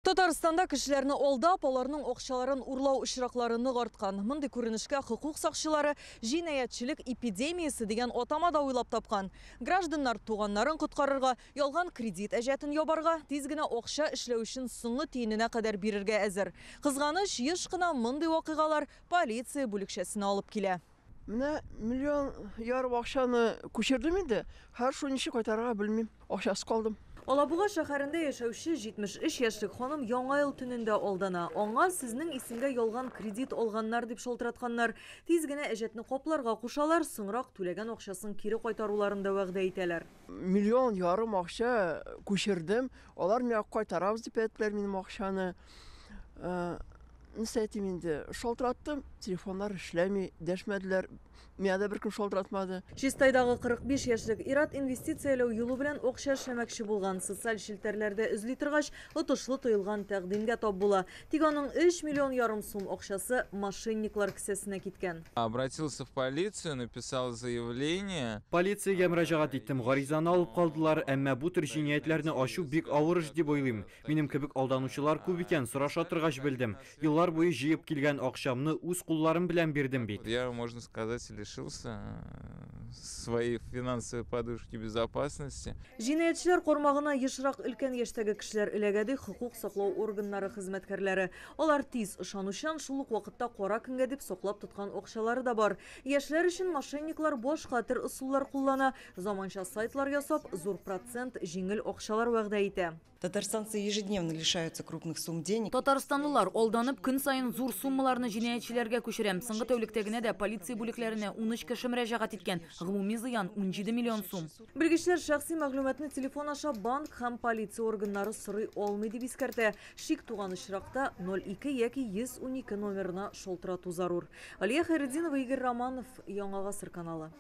Татарстанда кешеләрне алдап, аларның акчаларын урлау очракларын артқан. Мондый күренешкә хукук сакчылары җинаятьчелек эпидемиясе дигән атама да уйлап тапкан. Гражданнар туганнарын коткарырга, ялган кредит әҗәтен ябарга, тиз генә акча эшләү өчен соңгы тиененә кадәр бирергә әзер. Кызганыч, еш кына мондый вакыйгалар полиция бүлекчәсенә алып килә. Менә миллион ярым акчаны күчердем инде. Һәр шуны ничек кайтарырга белмим. Акчасы калдым. Алабуга шәһәрендә яшәүче 73 яшьлек ханым яңа ел төнендә алдана. Аңа сезнең исемгә ялган кредит алганнар дип шалтыратканнар. Тиз генә әҗәтне капларга кушалар, соңрак түләгән акчасын кире кайтаруларын да вәгъдә итәләр. Миллион ярым акча күчердем. Алар миңа кайтарабыз дип әйттеләр минем акчаны. Нисәтим инде шалтыраттым, телефоннар эшләми, дәшмәделәр. Миңа да беркем шалтыратмады. Чистайдагы 45 яшьлек Ират инвестицияләү юлы белән акча эшләмәкче булган, социаль челтәрләрдә эзли торгач, отышлы тоелган тәкъдимгә тап була. Тик аның 3 миллион ярым сум акчасы мошенниклар кесәсенә киткән. Обратился в полицию, написал заявление. Полициягә мөрәҗәгать иттем, гаризаны алып калдылар, әмма бу төр җинаятләрне ачу бик авыр эш дип уйлыйм. Минем кебек алданучылар күп икән, сораша торгач белдем. Еллар буе җыеп килгән акчамны үз кулларым белән бирдем бит. Я, можно сказать, лишился своей финансовой подушки безопасности. Җинаятьчеләр кармагына ешрак өлкән яшьтәге кешеләр эләгәде хукук саклау органнары хезмәткәрләре. Алар тиз ышанучан шул ук вакытта кара көнгә дип соклап тоткан акчалары да бар. Яшьләр өчен мошенниклар башка төр ысуллар куллана, заманча сайтлар ясап, зур процент җиңел акчалар вәгъдә итә. Татарстанцы ежедневно лишаются крупных сумм денег. Татарстанлылар алданып көн сайын зур суммаларны җинаятьчеләргә күчерәм. Соңгы тәүлектә генә дә полиция бүлекләренә 13 кеше мөрәҗәгать иткән. Гомуми зыян 17 миллион сум. Белгечләр шәхси мәгълүматны телефон аша банк һәм полиция органнары сорый алмый дип искәртә. Шик туган очракта 02 яки 112 номерына шалтырату зарур. Алия Хайретдинова, Игорь Романов, Яңа Гасыр каналы.